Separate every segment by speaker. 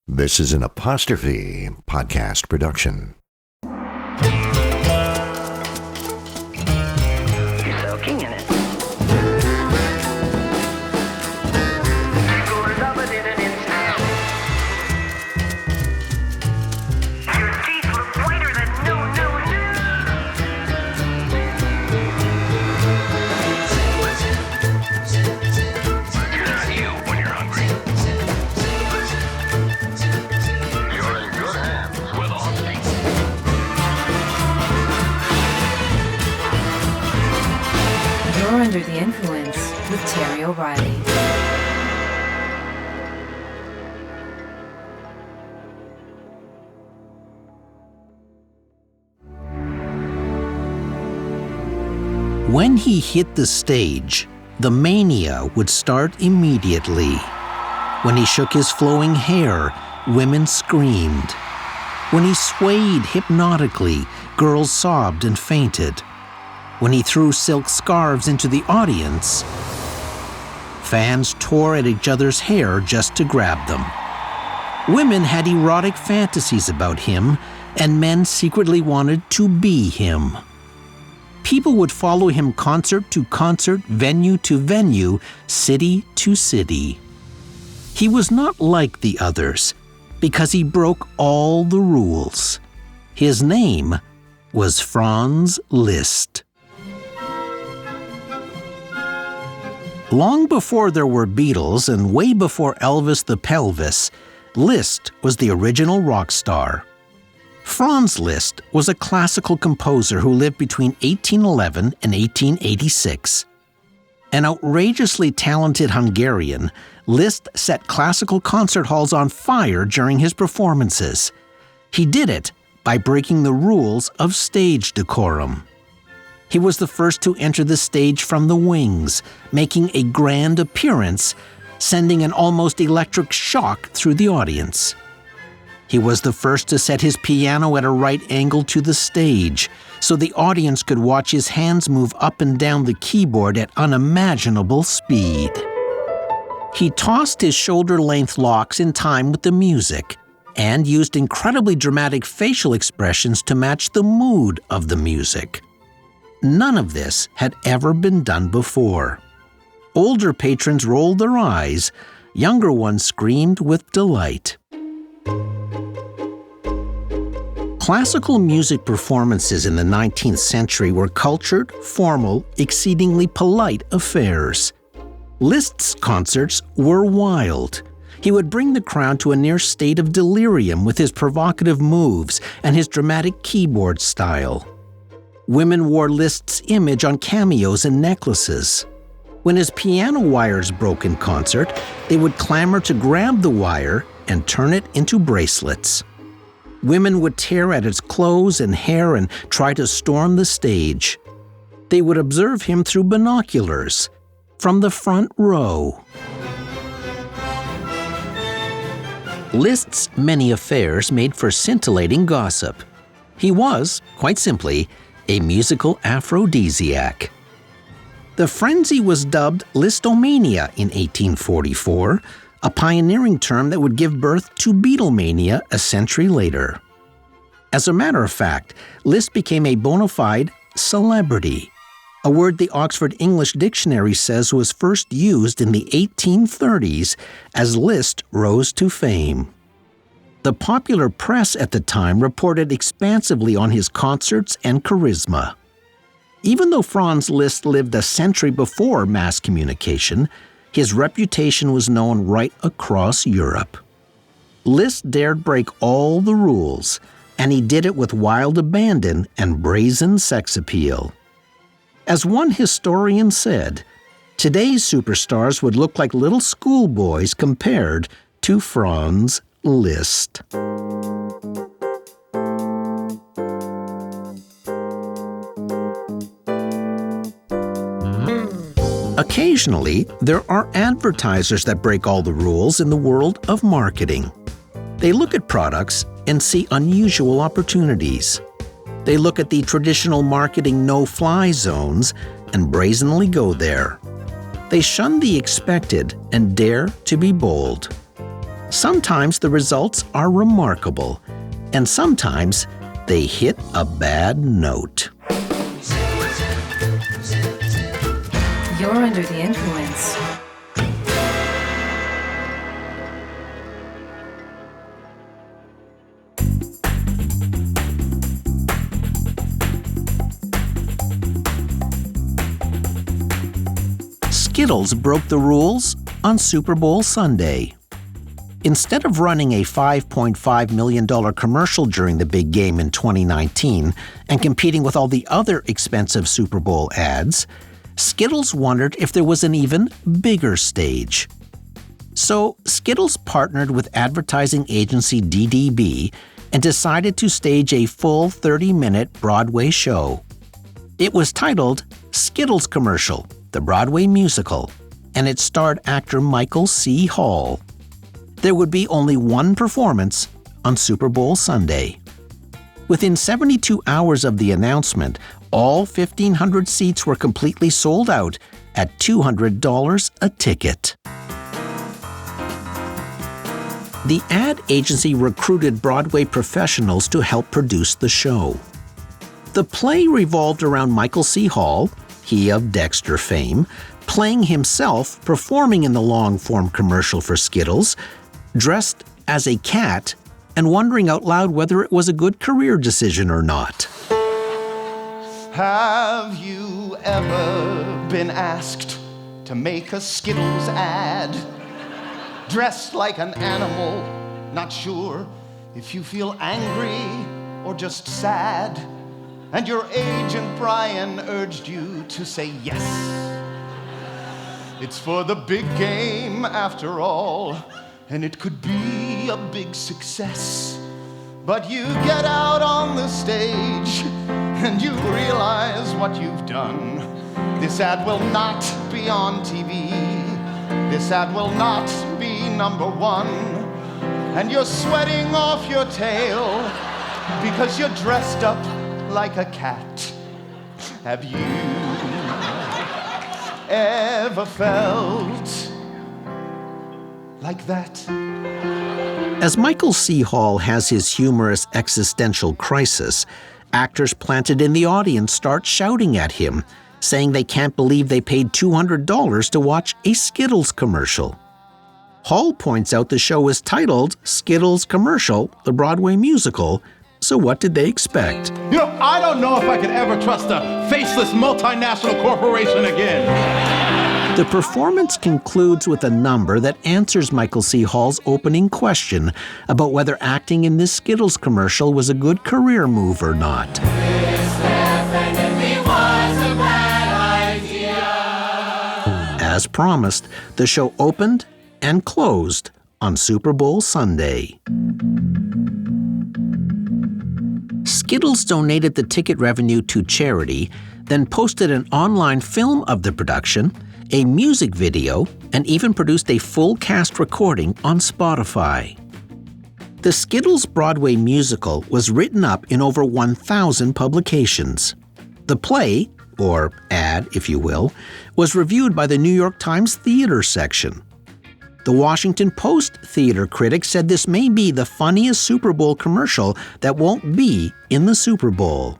Speaker 1: This is an Apostrophe podcast production.
Speaker 2: You're soaking in it. Scores of it in an instant. Your teeth look whiter than no. You're not you when you're hungry. You're in good hands with Austin.
Speaker 3: You're under the influence with Terry O'Reilly.
Speaker 4: When he hit the stage, the mania would start immediately. When he shook his flowing hair, women screamed. When he swayed hypnotically, girls sobbed and fainted. When he threw silk scarves into the audience, fans tore at each other's hair just to grab them. Women had erotic fantasies about him, and men secretly wanted to be him. People would follow him concert to concert, venue to venue, city to city. He was not like the others because he broke all the rules. His name was Franz Liszt. Long before there were Beatles and way before Elvis the Pelvis, Liszt was the original rock star. Franz Liszt was a classical composer who lived between 1811 and 1886. An outrageously talented Hungarian, Liszt set classical concert halls on fire during his performances. He did it by breaking the rules of stage decorum. He was the first to enter the stage from the wings, making a grand appearance, sending an almost electric shock through the audience. He was the first to set his piano at a right angle to the stage, so the audience could watch his hands move up and down the keyboard at unimaginable speed. He tossed his shoulder-length locks in time with the music, and used incredibly dramatic facial expressions to match the mood of the music. None of this had ever been done before. Older patrons rolled their eyes, younger ones screamed with delight. Classical music performances in the 19th century were cultured, formal, exceedingly polite affairs. Liszt's concerts were wild. He would bring the crowd to a near state of delirium with his provocative moves and his dramatic keyboard style. Women wore Liszt's image on cameos and necklaces. When his piano wires broke in concert, they would clamor to grab the wire and turn it into bracelets. Women would tear at his clothes and hair and try to storm the stage. They would observe him through binoculars, from the front row. Liszt's many affairs made for scintillating gossip. He was, quite simply, a musical aphrodisiac. The frenzy was dubbed Lisztomania in 1844, a pioneering term that would give birth to Beatlemania a century later. As a matter of fact, Liszt became a bona fide celebrity, a word the Oxford English Dictionary says was first used in the 1830s as Liszt rose to fame. The popular press at the time reported expansively on his concerts and charisma. Even though Franz Liszt lived a century before mass communication, his reputation was known right across Europe. Liszt dared break all the rules, and he did it with wild abandon and brazen sex appeal. As one historian said, today's superstars would look like little schoolboys compared to Franz Liszt. Occasionally, there are advertisers that break all the rules in the world of marketing. They look at products and see unusual opportunities. They look at the traditional marketing no-fly zones and brazenly go there. They shun the expected and dare to be bold. Sometimes the results are remarkable, and sometimes they hit a bad note.
Speaker 3: You're under the influence.
Speaker 4: Skittles broke the rules on Super Bowl Sunday. Instead of running a $5.5 million commercial during the big game in 2019 and competing with all the other expensive Super Bowl ads, Skittles wondered if there was an even bigger stage. So Skittles partnered with advertising agency DDB and decided to stage a full 30-minute Broadway show. It was titled Skittles Commercial, the Broadway musical, and it starred actor Michael C. Hall. There would be only one performance on Super Bowl Sunday. Within 72 hours of the announcement, all 1,500 seats were completely sold out at $200 a ticket. The ad agency recruited Broadway professionals to help produce the show. The play revolved around Michael C. Hall, he of Dexter fame, playing himself performing in the long-form commercial for Skittles, dressed as a cat and wondering out loud whether it was a good career decision or not.
Speaker 5: Have you ever been asked to make a Skittles ad? Dressed like an animal, not sure if you feel angry or just sad, and your agent Brian urged you to say yes. It's for the big game after all, and it could be a big success. But you get out on the stage and you realize what you've done. This ad will not be on TV. This ad will not be #1. And you're sweating off your tail because you're dressed up like a cat. Have you ever felt like that?
Speaker 4: As Michael C. Hall has his humorous existential crisis, actors planted in the audience start shouting at him, saying they can't believe they paid $200 to watch a Skittles commercial. Hall points out the show is titled Skittles Commercial, the Broadway musical, so what did they expect?
Speaker 6: You know, I don't know if I could ever trust a faceless multinational corporation again.
Speaker 4: The performance concludes with a number that answers Michael C. Hall's opening question about whether acting in this Skittles commercial was a good career move or not. As promised, the show opened and closed on Super Bowl Sunday. Skittles donated the ticket revenue to charity, then posted an online film of the production, a music video, and even produced a full cast recording on Spotify. The Skittles Broadway musical was written up in over 1,000 publications. The play, or ad if you will, was reviewed by the New York Times theater section. The Washington Post theater critic said this may be the funniest Super Bowl commercial that won't be in the Super Bowl.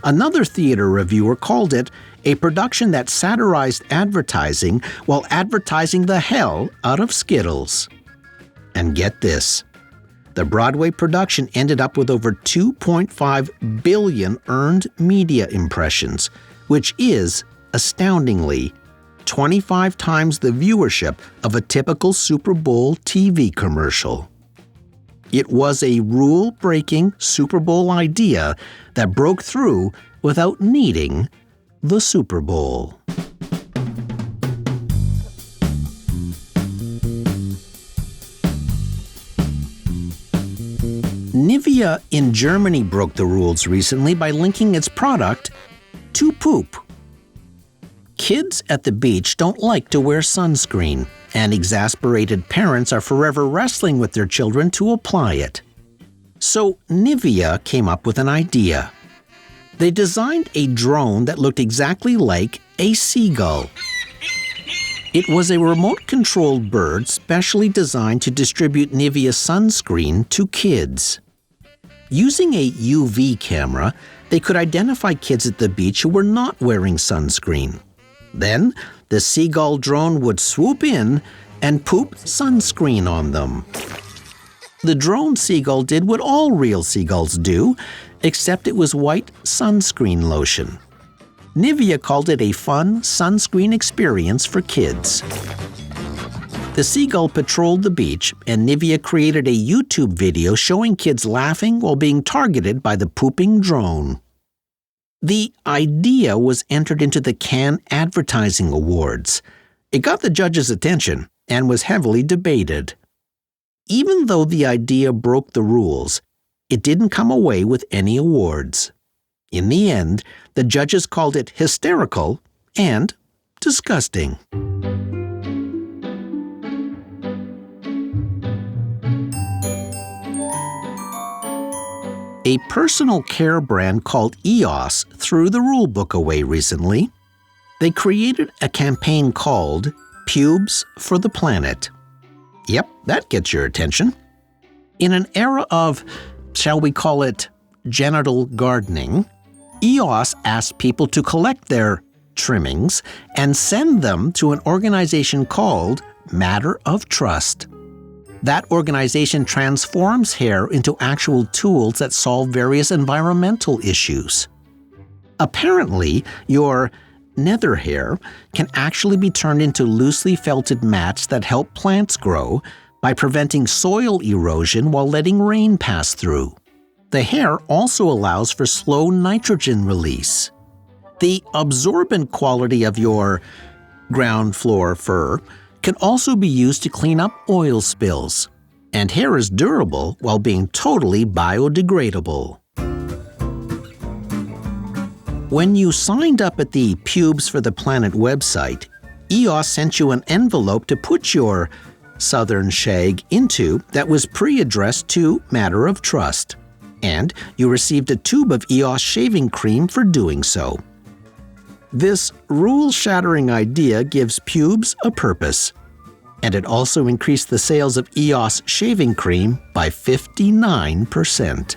Speaker 4: Another theater reviewer called it a production that satirized advertising while advertising the hell out of Skittles. And get this, the Broadway production ended up with over 2.5 billion earned media impressions, which is, astoundingly, 25 times the viewership of a typical Super Bowl TV commercial. It was a rule-breaking Super Bowl idea that broke through without needing the Super Bowl. Nivea in Germany broke the rules recently by linking its product to poop. Kids at the beach don't like to wear sunscreen, and exasperated parents are forever wrestling with their children to apply it. So Nivea came up with an idea. They designed a drone that looked exactly like a seagull. It was a remote-controlled bird specially designed to distribute Nivea sunscreen to kids. Using a UV camera, they could identify kids at the beach who were not wearing sunscreen. Then, the seagull drone would swoop in and poop sunscreen on them. The drone seagull did what all real seagulls do, except it was white sunscreen lotion. Nivea called it a fun sunscreen experience for kids. The seagull patrolled the beach, and Nivea created a YouTube video showing kids laughing while being targeted by the pooping drone. The idea was entered into the Cannes Advertising Awards. It got the judges' attention and was heavily debated. Even though the idea broke the rules, it didn't come away with any awards. In the end, the judges called it hysterical and disgusting. A personal care brand called EOS threw the rulebook away recently. They created a campaign called Pubes for the Planet. Yep, that gets your attention. In an era of, shall we call it, genital gardening, EOS asked people to collect their trimmings and send them to an organization called Matter of Trust. That organization transforms hair into actual tools that solve various environmental issues. Apparently, your nether hair can actually be turned into loosely felted mats that help plants grow by preventing soil erosion while letting rain pass through. The hair also allows for slow nitrogen release. The absorbent quality of your ground floor fur can also be used to clean up oil spills. And hair is durable while being totally biodegradable. When you signed up at the Pubes for the Planet website, EOS sent you an envelope to put your southern shag into that was pre-addressed to Matter of Trust. And you received a tube of EOS shaving cream for doing so. This rule-shattering idea gives pubes a purpose. And it also increased the sales of EOS shaving cream by 59%.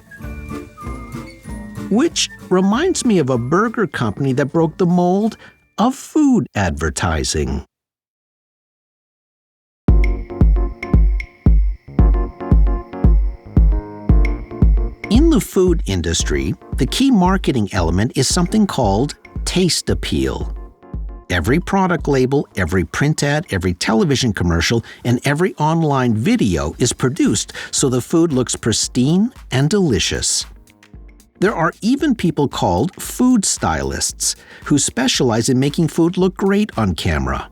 Speaker 4: Which reminds me of a burger company that broke the mold of food advertising. In the food industry, the key marketing element is something called taste appeal. Every product label, every print ad, every television commercial, and every online video is produced so the food looks pristine and delicious. There are even people called food stylists who specialize in making food look great on camera.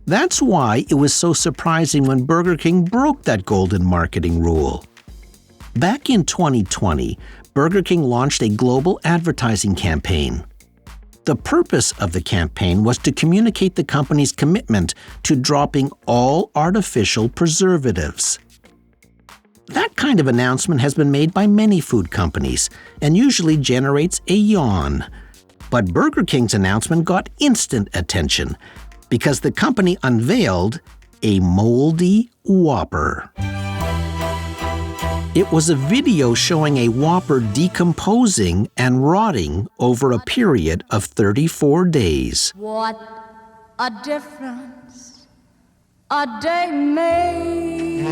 Speaker 4: That's why it was so surprising when Burger King broke that golden marketing rule. Back in 2020, Burger King launched a global advertising campaign. The purpose of the campaign was to communicate the company's commitment to dropping all artificial preservatives. That kind of announcement has been made by many food companies and usually generates a yawn. But Burger King's announcement got instant attention because the company unveiled a moldy Whopper. It was a video showing a Whopper decomposing and rotting over a period of 34 days.
Speaker 7: What a difference a day made.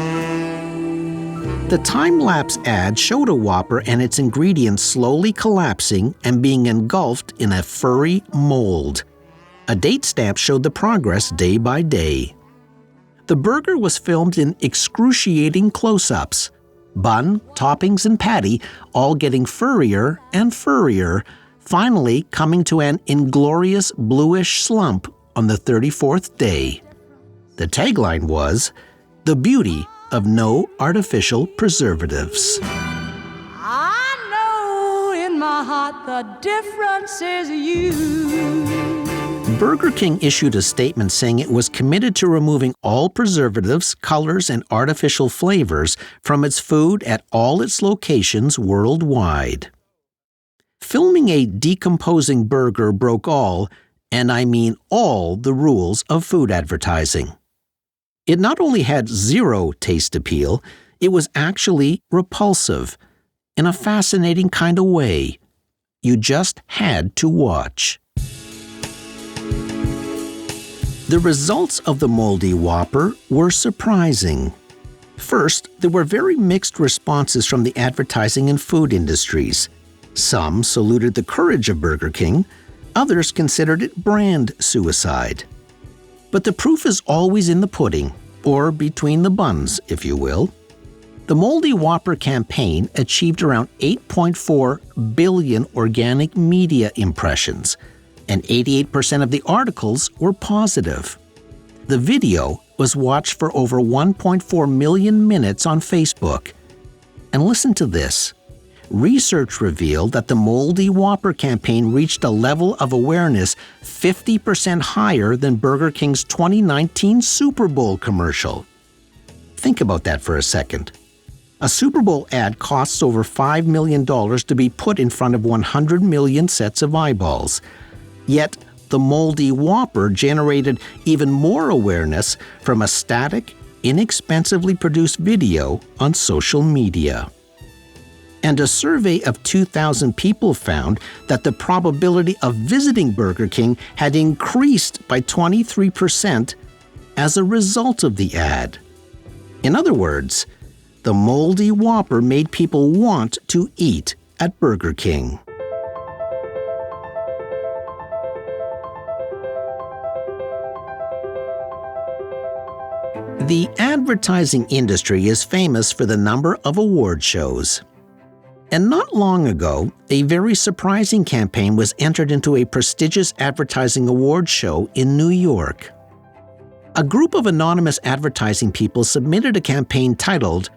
Speaker 4: The time-lapse ad showed a Whopper and its ingredients slowly collapsing and being engulfed in a furry mold. A date stamp showed the progress day by day. The burger was filmed in excruciating close-ups. Bun, toppings, and patty all getting furrier and furrier, finally coming to an inglorious bluish slump on the 34th day. The tagline was, "The beauty of no artificial preservatives."
Speaker 7: I know in my heart the difference is you.
Speaker 4: Burger King issued a statement saying it was committed to removing all preservatives, colors, and artificial flavors from its food at all its locations worldwide. Filming a decomposing burger broke all, And I mean all the rules of food advertising. It not only had zero taste appeal, it was actually repulsive, in a fascinating kind of way. You just had to watch. The results of the Moldy Whopper were surprising. First, there were very mixed responses from the advertising and food industries. Some saluted the courage of Burger King, others considered it brand suicide. But the proof is always in the pudding, or between the buns, if you will. The Moldy Whopper campaign achieved around 8.4 billion organic media impressions, and 88% of the articles were positive. The video was watched for over 1.4 million minutes on Facebook. And listen to this. Research revealed that the Moldy Whopper campaign reached a level of awareness 50% higher than Burger King's 2019 Super Bowl commercial. Think about that for a second. A Super Bowl ad costs over $5 million to be put in front of 100 million sets of eyeballs. Yet, the Moldy Whopper generated even more awareness from a static, inexpensively produced video on social media. And a survey of 2,000 people found that the probability of visiting Burger King had increased by 23% as a result of the ad. In other words, the Moldy Whopper made people want to eat at Burger King. The advertising industry is famous for the number of award shows. And not long ago, a very surprising campaign was entered into a prestigious advertising award show in New York. A group of anonymous advertising people submitted a campaign titled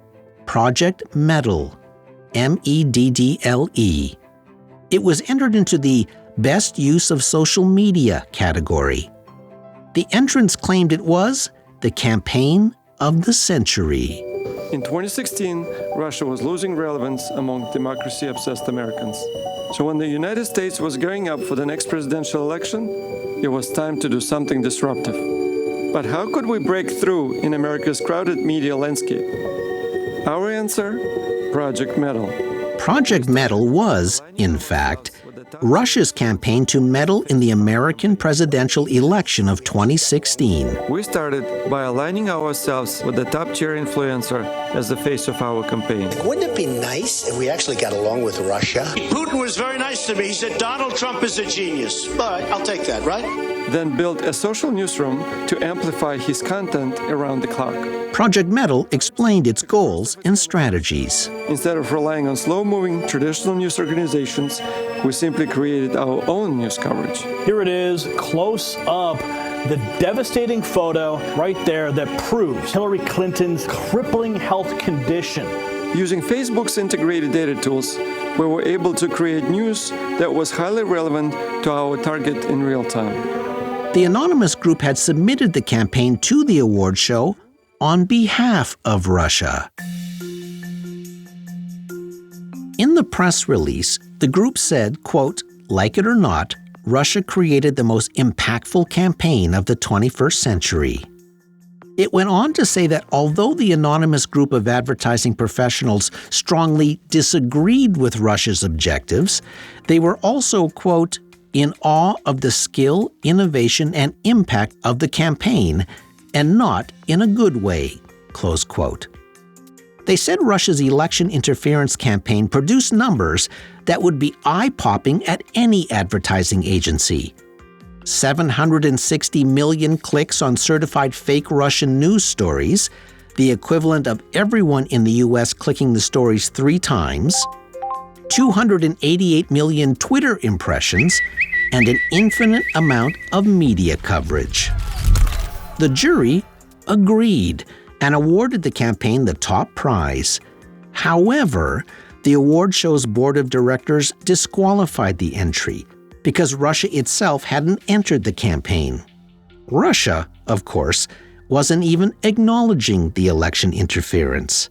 Speaker 4: Project Meddle, MEDDLE. It was entered into the Best Use of Social Media category. The entrants claimed it was the campaign of the century.
Speaker 8: In 2016, Russia was losing relevance among democracy-obsessed Americans. So when the United States was gearing up for the next presidential election, it was time to do something disruptive. But how could we break through in America's crowded media landscape? Our answer? Project Meddle.
Speaker 4: Project Meddle was, in fact, Russia's campaign to meddle in the American presidential election of 2016.
Speaker 8: We started by aligning ourselves with the top-tier influencer as the face of our campaign.
Speaker 9: Wouldn't it be nice if we actually got along with Russia?
Speaker 10: Putin was very nice to me. He said Donald Trump is a genius. All right, I'll take that, right?
Speaker 8: Then built a social newsroom to amplify his content around the clock.
Speaker 4: Project Meddle explained its goals and strategies.
Speaker 8: Instead of relying on slow-moving traditional news organizations, we simply created our own news coverage.
Speaker 11: Here it is, close up, the devastating photo right there that proves Hillary Clinton's crippling health condition.
Speaker 8: Using Facebook's integrated data tools, we were able to create news that was highly relevant to our target in real time.
Speaker 4: The anonymous group had submitted the campaign to the award show on behalf of Russia. In the press release, the group said, quote, "Like it or not, Russia created the most impactful campaign of the 21st century." It went on to say that although the anonymous group of advertising professionals strongly disagreed with Russia's objectives, they were also, quote, "in awe of the skill, innovation, and impact of the campaign, and not in a good way," close quote. They said Russia's election interference campaign produced numbers that would be eye-popping at any advertising agency. 760 million clicks on certified fake Russian news stories, the equivalent of everyone in the US clicking the stories 3 times, 288 million Twitter impressions, and an infinite amount of media coverage. The jury agreed and awarded the campaign the top prize. However, the award show's board of directors disqualified the entry because Russia itself hadn't entered the campaign. Russia, of course, wasn't even acknowledging the election interference.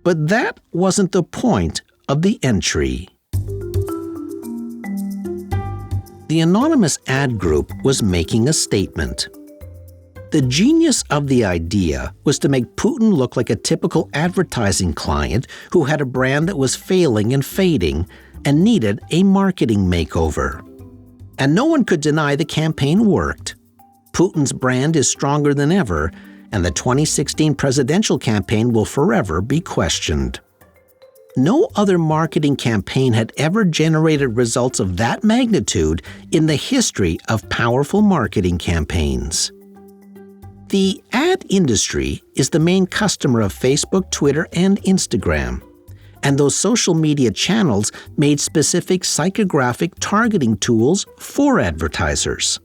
Speaker 4: But that wasn't the point of the entry. The anonymous ad group was making a statement. The genius of the idea was to make Putin look like a typical advertising client who had a brand that was failing and fading and needed a marketing makeover. And no one could deny the campaign worked. Putin's brand is stronger than ever, and the 2016 presidential campaign will forever be questioned. No other marketing campaign had ever generated results of that magnitude in the history of powerful marketing campaigns. The ad industry is the main customer of Facebook, Twitter, and Instagram, and those social media channels made specific psychographic targeting tools for advertisers.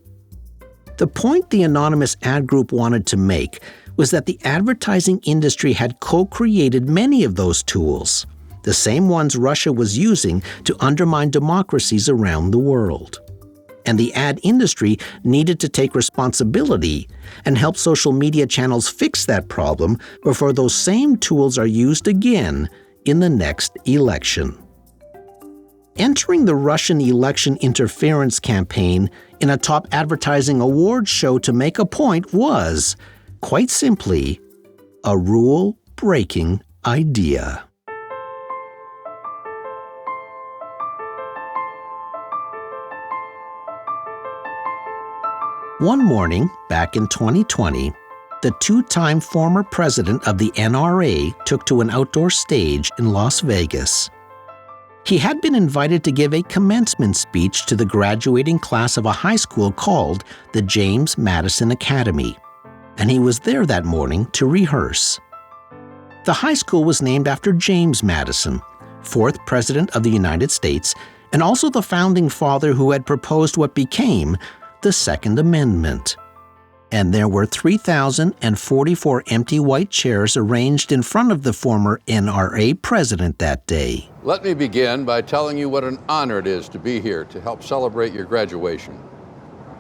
Speaker 4: The point the anonymous ad group wanted to make was that the advertising industry had co-created many of those tools, the same ones Russia was using to undermine democracies around the world. And the ad industry needed to take responsibility and help social media channels fix that problem before those same tools are used again in the next election. Entering the Russian election interference campaign in a top advertising awards show to make a point was, quite simply, a rule-breaking idea. One morning, back in 2020, the two-time former president of the NRA took to an outdoor stage in Las Vegas. He had been invited to give a commencement speech to the graduating class of a high school called the James Madison Academy, and he was there that morning to rehearse. The high school was named after James Madison, fourth President of the United States, and also the founding father who had proposed what became the Second Amendment. And there were 3,044 empty white chairs arranged in front of the former NRA president that day.
Speaker 12: Let me begin by telling you what an honor it is to be here to help celebrate your graduation.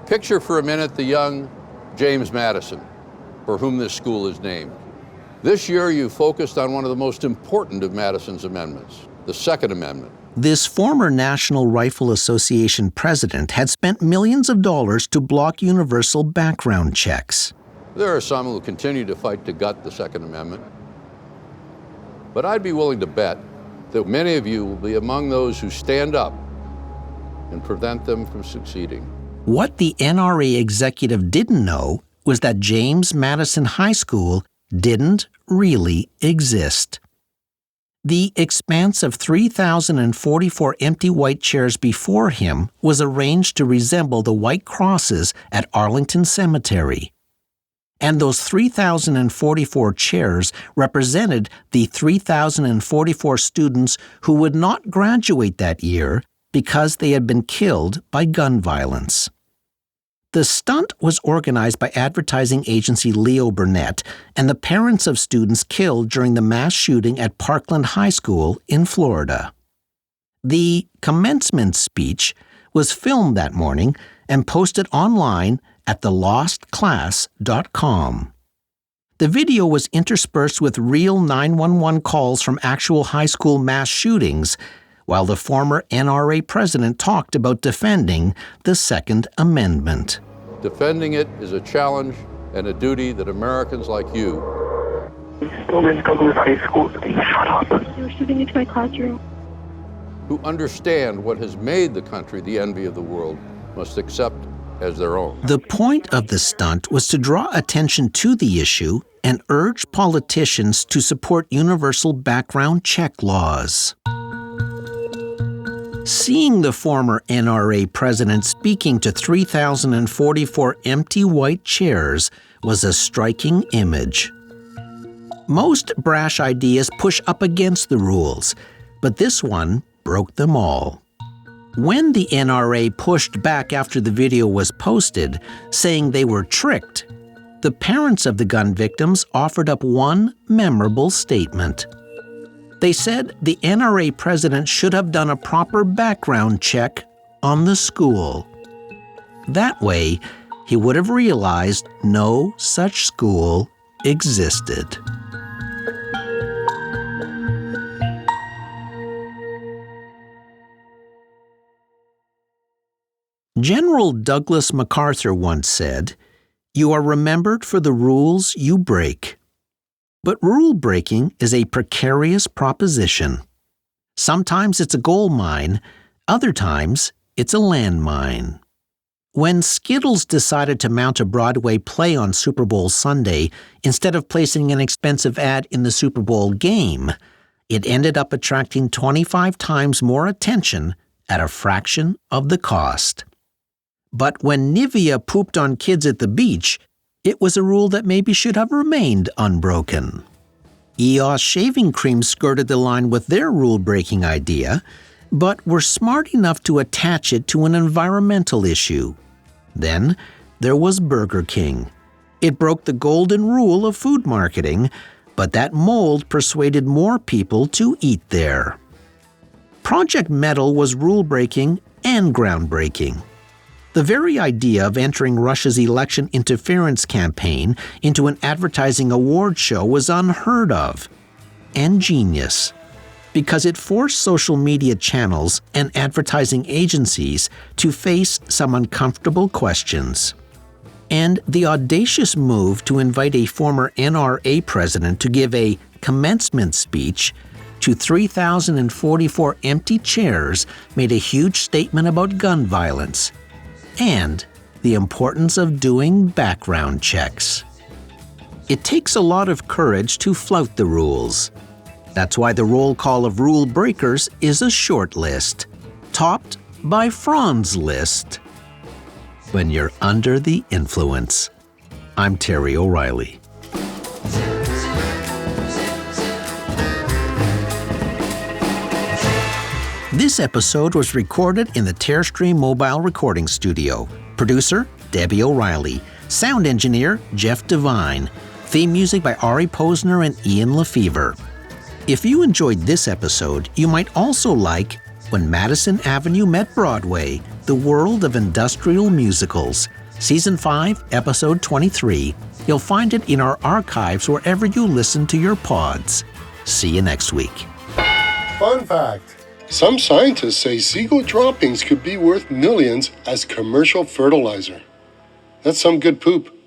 Speaker 12: Picture for a minute the young James Madison, for whom this school is named. This year you focused on one of the most important of Madison's amendments, the Second Amendment.
Speaker 4: This former National Rifle Association president had spent millions of dollars to block universal background checks.
Speaker 12: There are some who continue to fight to gut the Second Amendment. But I'd be willing to bet that many of you will be among those who stand up and prevent them from succeeding.
Speaker 4: What the NRA executive didn't know was that James Madison High School didn't really exist. The expanse of 3,044 empty white chairs before him was arranged to resemble the white crosses at Arlington Cemetery. And those 3,044 chairs represented the 3,044 students who would not graduate that year because they had been killed by gun violence. The stunt was organized by advertising agency Leo Burnett and the parents of students killed during the mass shooting at Parkland High School in Florida. The commencement speech was filmed that morning and posted online at thelostclass.com. The video was interspersed with real 911 calls from actual high school mass shootings, while the former NRA president talked about defending the Second Amendment.
Speaker 12: Defending it is a challenge and a duty that Americans like you
Speaker 13: They were shooting into my classroom.
Speaker 12: who understand what has made the country the envy of the world must accept as their own.
Speaker 4: The point of the stunt was to draw attention to the issue and urge politicians to support universal background check laws. Seeing the former NRA president speaking to 3,044 empty white chairs was a striking image. Most brash ideas push up against the rules, but this one broke them all. When the NRA pushed back after the video was posted, saying they were tricked, the parents of the gun victims offered up one memorable statement. They said the NRA president should have done a proper background check on the school. That way, he would have realized no such school existed. General Douglas MacArthur once said, "You are remembered for the rules you break." But rule breaking is a precarious proposition. Sometimes it's a gold mine, other times it's a landmine. When Skittles decided to mount a Broadway play on Super Bowl Sunday instead of placing an expensive ad in the Super Bowl game, it ended up attracting 25 times more attention at a fraction of the cost. But when Nivea pooped on kids at the beach, it was a rule that maybe should have remained unbroken. EOS shaving cream skirted the line with their rule-breaking idea, but were smart enough to attach it to an environmental issue. Then there was Burger King. It broke the golden rule of food marketing, but that mold persuaded more people to eat there. Project Metal was rule-breaking and groundbreaking. The very idea of entering Russia's election interference campaign into an advertising award show was unheard of and genius, because it forced social media channels and advertising agencies to face some uncomfortable questions. And the audacious move to invite a former NRA president to give a commencement speech to 3,044 empty chairs made a huge statement about gun violence and the importance of doing background checks. It takes a lot of courage to flout the rules. That's why the roll call of rule breakers is a short list, topped by Franz List. When you're under the influence. I'm Terry O'Reilly. This episode was recorded in the Terrestream Mobile Recording Studio. Producer, Debbie O'Reilly. Sound engineer, Jeff Devine. Theme music by Ari Posner and Ian LeFever. If you enjoyed this episode, you might also like When Madison Avenue Met Broadway, The World of Industrial Musicals. Season 5, Episode 23. You'll find it in our archives wherever you listen to your pods. See you next week.
Speaker 14: Fun fact. Some scientists say seagull droppings could be worth millions as commercial fertilizer. That's some good poop.